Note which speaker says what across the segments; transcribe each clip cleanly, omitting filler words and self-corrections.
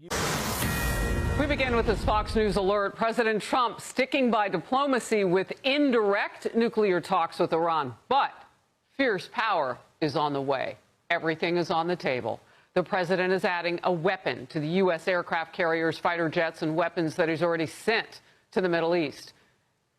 Speaker 1: We begin with this Fox News alert. President Trump sticking by diplomacy with indirect nuclear talks with Iran. But fierce power is on the way. Everything is on the table. The president is adding a weapon to the U.S. aircraft carriers, fighter jets, and weapons that he's already sent to the Middle East.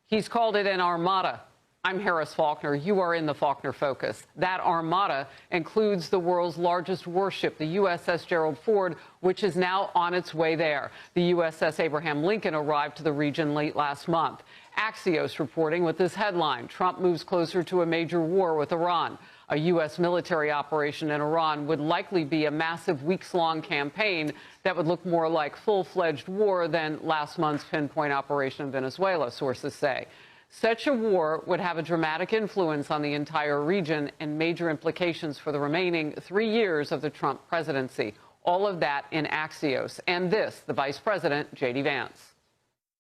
Speaker 1: He's called it an armada. I'm Harris Faulkner. You are in the Faulkner Focus. That armada includes the world's largest warship, the USS Gerald Ford, which is now on its way there. The USS Abraham Lincoln arrived to the region late last month. Axios reporting with this headline: Trump moves closer to a major war with Iran. A U.S. military operation in Iran would likely be a massive weeks-long campaign that would look more like full-fledged war than last month's pinpoint operation in Venezuela, sources say. Such a war would have a dramatic influence on the entire region and major implications for the remaining 3 years of the Trump presidency. All of that in Axios. And this, the Vice President, J.D. Vance.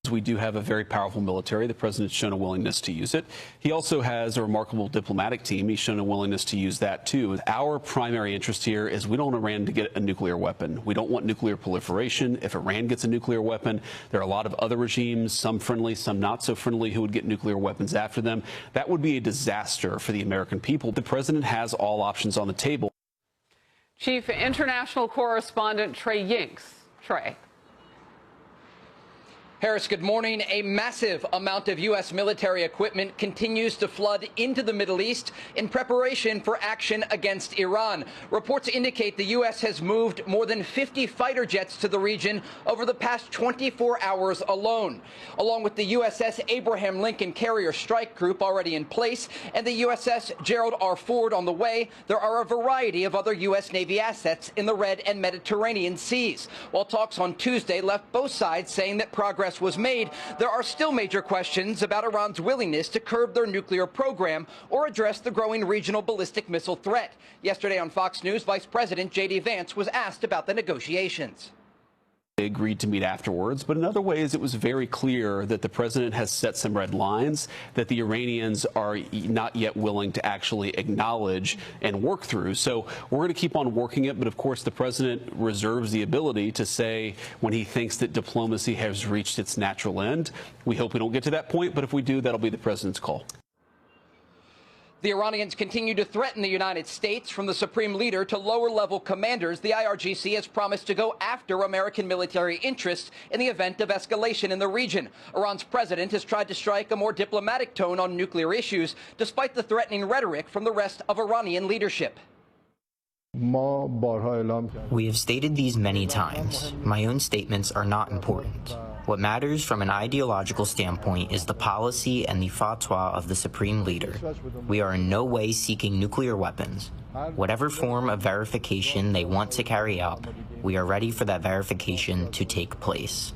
Speaker 2: We do have a very powerful military. The president's shown a willingness to use it. He also has a remarkable diplomatic team. He's shown a willingness to use that, too. Our primary interest here is we don't want Iran to get a nuclear weapon. We don't want nuclear proliferation. If Iran gets a nuclear weapon, there are a lot of other regimes, some friendly, some not so friendly, who would get nuclear weapons after them. That would be a disaster for the American people. The president has all options on the table.
Speaker 1: Chief International Correspondent Trey Yingst. Trey.
Speaker 3: Harris, good morning. A massive amount of U.S. military equipment continues to flood into the Middle East in preparation for action against Iran. Reports indicate the U.S. has moved more than 50 fighter jets to the region over the past 24 hours alone. Along with the USS Abraham Lincoln Carrier Strike Group already in place and the USS Gerald R. Ford on the way, there are a variety of other U.S. Navy assets in the Red and Mediterranean seas. While talks on Tuesday left both sides saying that progress was made, there are still major questions about Iran's willingness to curb their nuclear program or address the growing regional ballistic missile threat. Yesterday on Fox News, Vice President J.D. Vance was asked about the negotiations.
Speaker 2: They agreed to meet afterwards, but in other ways it was very clear that the president has set some red lines that the Iranians are not yet willing to actually acknowledge and work through. So we're going to keep on working it, but of course the president reserves the ability to say when he thinks that diplomacy has reached its natural end. We hope we don't get to that point, but if we do, that'll be the president's call.
Speaker 3: The Iranians continue to threaten the United States. From the supreme leader to lower-level commanders, the IRGC has promised to go after American military interests in the event of escalation in the region. Iran's president has tried to strike a more diplomatic tone on nuclear issues, despite the threatening rhetoric from the rest of Iranian leadership.
Speaker 4: We have stated these many times. My own statements are not important. What matters from an ideological standpoint is the policy and the fatwa of the supreme leader. We are in no way seeking nuclear weapons. Whatever form of verification they want to carry out, we are ready for that verification to take place.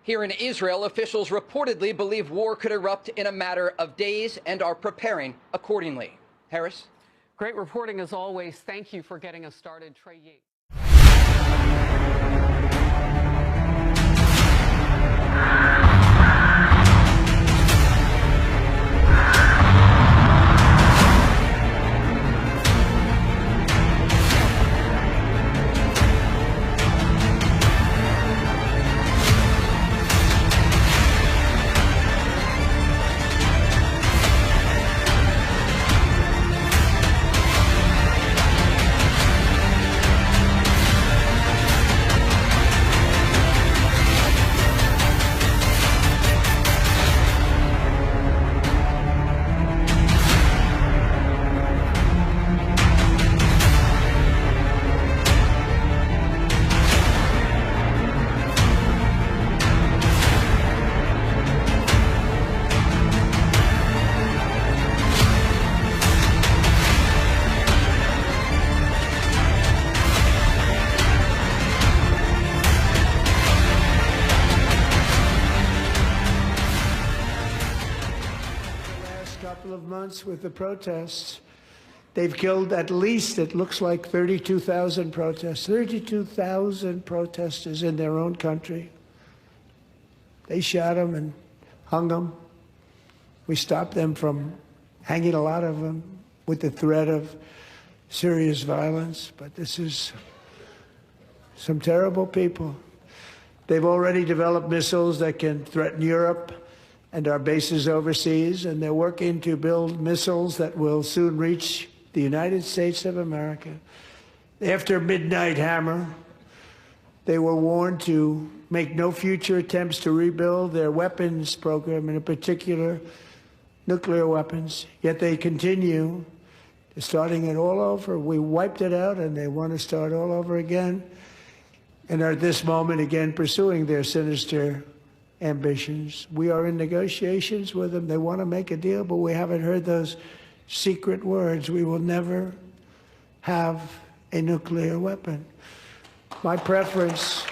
Speaker 3: Here in Israel, officials reportedly believe war could erupt in a matter of days and are preparing accordingly. Harris?
Speaker 1: Great reporting as always. Thank you for getting us started, Trey Yingst.
Speaker 5: Couple of months with the protests, they've killed at least, it looks like 32,000 protests, 32,000 protesters in their own country. They shot them and hung them. We stopped them from hanging a lot of them with the threat of serious violence, but this is some terrible people. They've already developed missiles that can threaten Europe and our bases overseas, and they're working to build missiles that will soon reach the United States of America. After Midnight Hammer, they were warned to make no future attempts to rebuild their weapons program, and in particular, nuclear weapons. Yet they continue, starting it all over. We wiped it out, and they want to start all over again, and are at this moment again pursuing their sinister ambitions. We are in negotiations with them. They want to make a deal, but we haven't heard those secret words. We will never have a nuclear weapon. My preference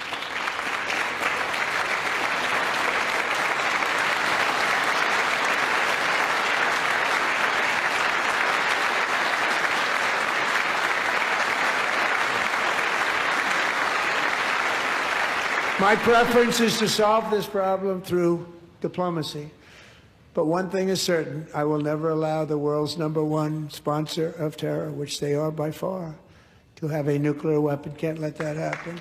Speaker 5: is to solve this problem through diplomacy. But one thing is certain, I will never allow the world's #1 sponsor of terror, which they are by far, to have a nuclear weapon. Can't let that happen.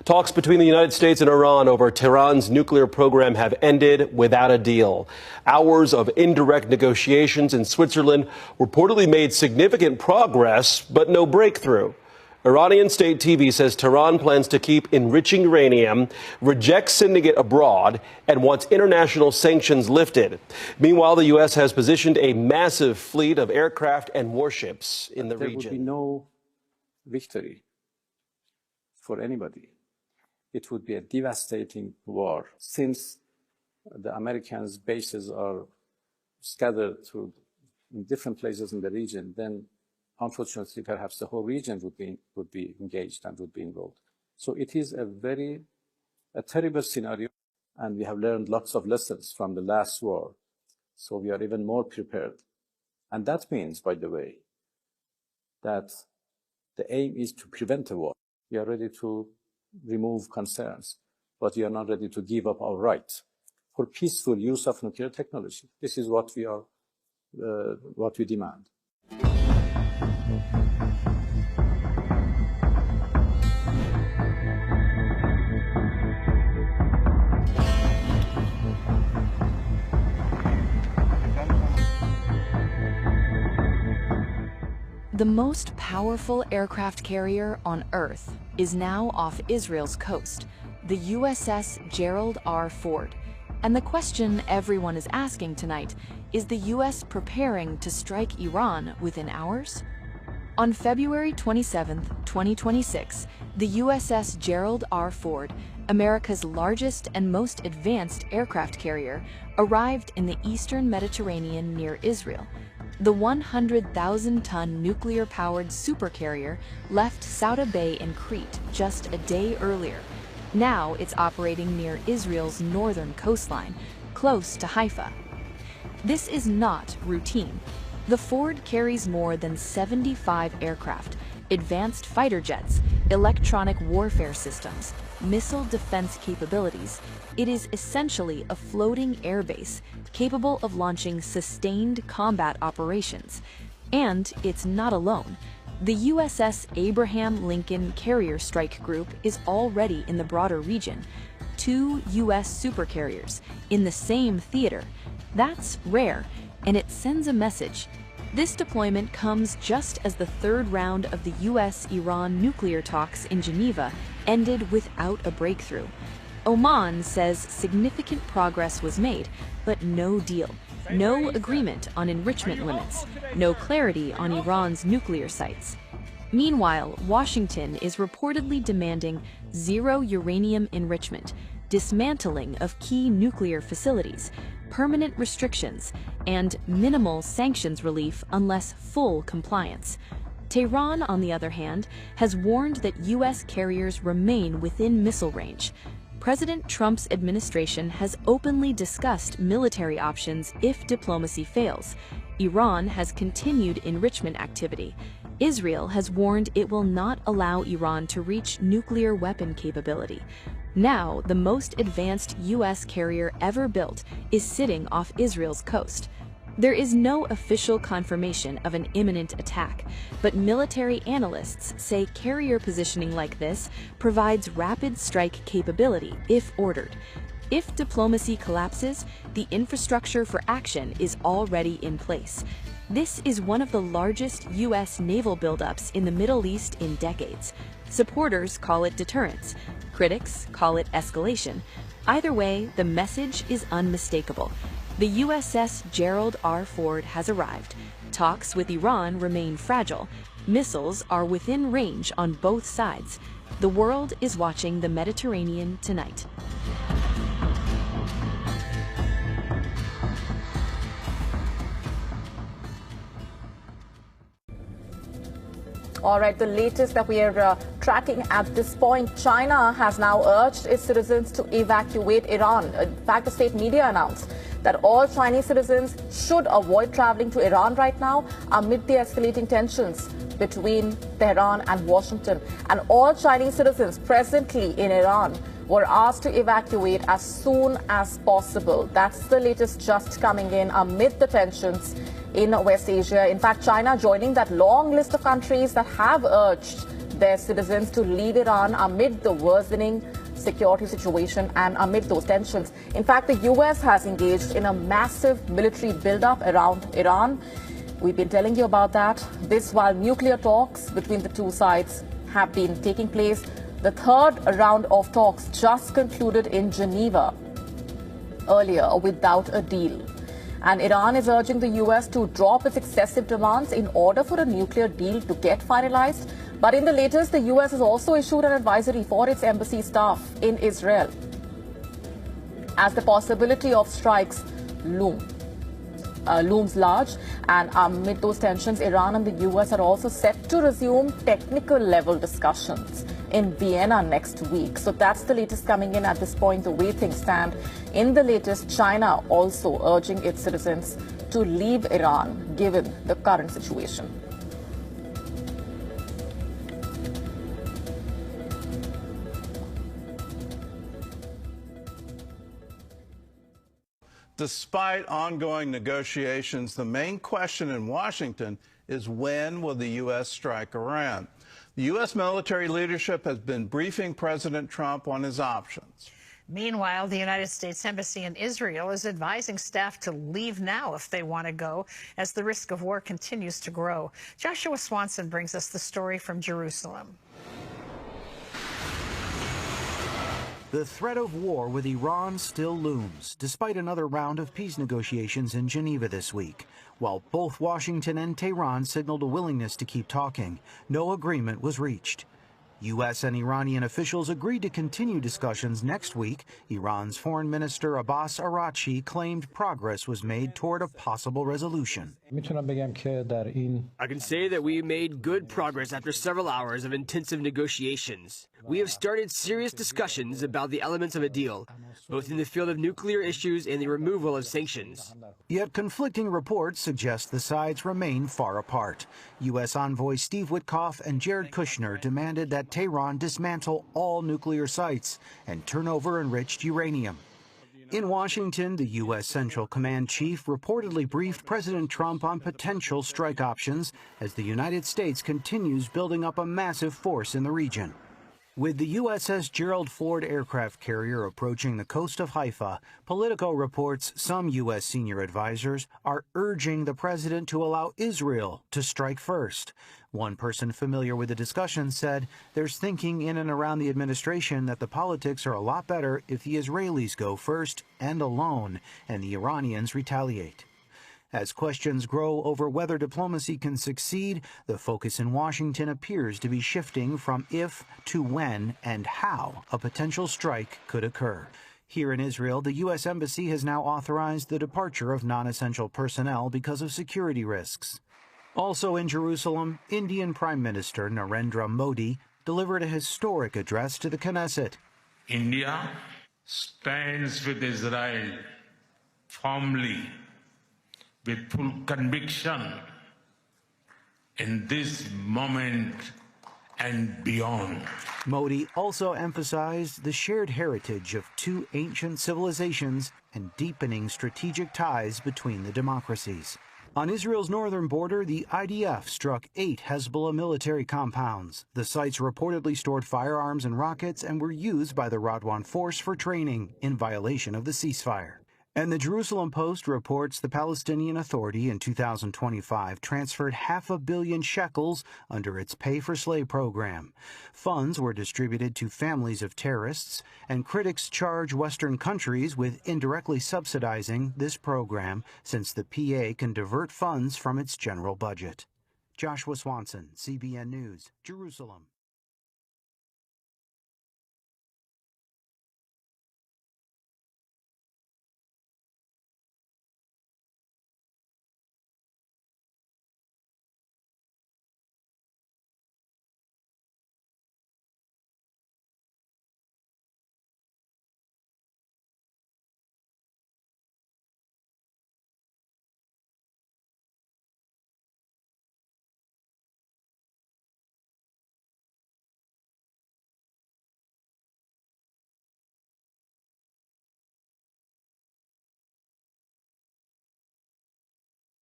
Speaker 6: Talks between the United States and Iran over Tehran's nuclear program have ended without a deal. Hours of indirect negotiations in Switzerland reportedly made significant progress, but no breakthrough. Iranian state TV says Tehran plans to keep enriching uranium, rejects sending it abroad, and wants international sanctions lifted. Meanwhile, the U.S. has positioned a massive fleet of aircraft and warships in the region.
Speaker 7: There would be no victory for anybody. It would be a devastating war. Since the Americans' bases are scattered to different places in the region, then unfortunately perhaps the whole region would be engaged and would be involved. So it is a terrible scenario, and we have learned lots of lessons from the last war. So we are even more prepared. And that means, by the way, that the aim is to prevent a war. We are ready to remove concerns, but we are not ready to give up our right for peaceful use of nuclear technology. This is what we demand.
Speaker 8: The most powerful aircraft carrier on Earth is now off Israel's coast, the USS Gerald R. Ford. And the question everyone is asking tonight, is the US preparing to strike Iran within hours? On February 27, 2026, the USS Gerald R. Ford, America's largest and most advanced aircraft carrier, arrived in the eastern Mediterranean near Israel. The 100,000-ton nuclear-powered supercarrier left Souda Bay in Crete just a day earlier. Now it's operating near Israel's northern coastline, close to Haifa. This is not routine. The Ford carries more than 75 aircraft, advanced fighter jets, electronic warfare systems, missile defense capabilities. It is essentially a floating airbase capable of launching sustained combat operations. And it's not alone. The USS Abraham Lincoln Carrier Strike Group is already in the broader region. 2 US supercarriers in the same theater. That's rare, and it sends a message. This deployment comes just as the third round of the US-Iran nuclear talks in Geneva ended without a breakthrough. Oman says significant progress was made, but no deal. No agreement on enrichment limits. No clarity on Iran's nuclear sites. Meanwhile, Washington is reportedly demanding zero uranium enrichment, dismantling of key nuclear facilities, permanent restrictions, and minimal sanctions relief unless full compliance. Tehran, on the other hand, has warned that US carriers remain within missile range. President Trump's administration has openly discussed military options if diplomacy fails. Iran has continued enrichment activity. Israel has warned it will not allow Iran to reach nuclear weapon capability. Now, the most advanced U.S. carrier ever built is sitting off Israel's coast. There is no official confirmation of an imminent attack, but military analysts say carrier positioning like this provides rapid strike capability if ordered. If diplomacy collapses, the infrastructure for action is already in place. This is one of the largest U.S. naval buildups in the Middle East in decades. Supporters call it deterrence. Critics call it escalation. Either way, the message is unmistakable. The USS Gerald R. Ford has arrived. Talks with Iran remain fragile. Missiles are within range on both sides. The world is watching the Mediterranean tonight.
Speaker 9: All right, the latest that we are tracking at this point, China has now urged its citizens to evacuate Iran. In fact, the state media announced that all Chinese citizens should avoid traveling to Iran right now amid the escalating tensions between Tehran and Washington. And all Chinese citizens presently in Iran were asked to evacuate as soon as possible. That's the latest just coming in amid the tensions in West Asia. In fact, China joining that long list of countries that have urged their citizens to leave Iran amid the worsening security situation and amid those tensions. In fact, the U.S. has engaged in a massive military buildup around Iran. We've been telling you about that. This while nuclear talks between the two sides have been taking place. The third round of talks just concluded in Geneva earlier without a deal. And Iran is urging the U.S. to drop its excessive demands in order for a nuclear deal to get finalized. But in the latest, the U.S. has also issued an advisory for its embassy staff in Israel as the possibility of strikes looms large. And amid those tensions, Iran and the U.S. are also set to resume technical level discussions in Vienna next week. So that's the latest coming in at this point, the way things stand. In the latest, China also urging its citizens to leave Iran given the current situation.
Speaker 10: Despite ongoing negotiations, the main question in Washington is when will the U.S. strike Iran? The U.S. military leadership has been briefing President Trump on his options.
Speaker 11: Meanwhile, the United States Embassy in Israel is advising staff to leave now if they want to go, as the risk of war continues to grow. Joshua Swanson brings us the story from Jerusalem.
Speaker 12: The threat of war with Iran still looms, despite another round of peace negotiations in Geneva this week. While both Washington and Tehran signaled a willingness to keep talking, no agreement was reached. U.S. and Iranian officials agreed to continue discussions next week. Iran's Foreign Minister Abbas Araghchi claimed progress was made toward a possible resolution.
Speaker 13: I can say that we made good progress after several hours of intensive negotiations. We have started serious discussions about the elements of a deal, both in the field of nuclear issues and the removal of sanctions.
Speaker 12: Yet conflicting reports suggest the sides remain far apart. U.S. envoy Steve Witkoff and Jared Kushner demanded that Tehran dismantle all nuclear sites and turn over enriched uranium. In Washington, the U.S. Central Command Chief reportedly briefed President Trump on potential strike options as the United States continues building up a massive force in the region. With the USS Gerald Ford aircraft carrier approaching the coast of Haifa, Politico reports some U.S. senior advisors are urging the president to allow Israel to strike first. One person familiar with the discussion said there's thinking in and around the administration that the politics are a lot better if the Israelis go first and alone and the Iranians retaliate. As questions grow over whether diplomacy can succeed, the focus in Washington appears to be shifting from if to when and how a potential strike could occur. Here in Israel, the U.S. Embassy has now authorized the departure of non-essential personnel because of security risks. Also in Jerusalem, Indian Prime Minister Narendra Modi delivered a historic address to the Knesset.
Speaker 14: India stands with Israel firmly, with full conviction in this moment and beyond.
Speaker 12: Modi also emphasized the shared heritage of two ancient civilizations and deepening strategic ties between the democracies. On Israel's northern border, the IDF struck 8 Hezbollah military compounds. The sites reportedly stored firearms and rockets and were used by the Radwan force for training, in violation of the ceasefire. And the Jerusalem Post reports the Palestinian Authority in 2025 transferred $500 million shekels under its pay-for-slay program. Funds were distributed to families of terrorists, and critics charge Western countries with indirectly subsidizing this program, since the PA can divert funds from its general budget. Joshua Swanson, CBN News, Jerusalem.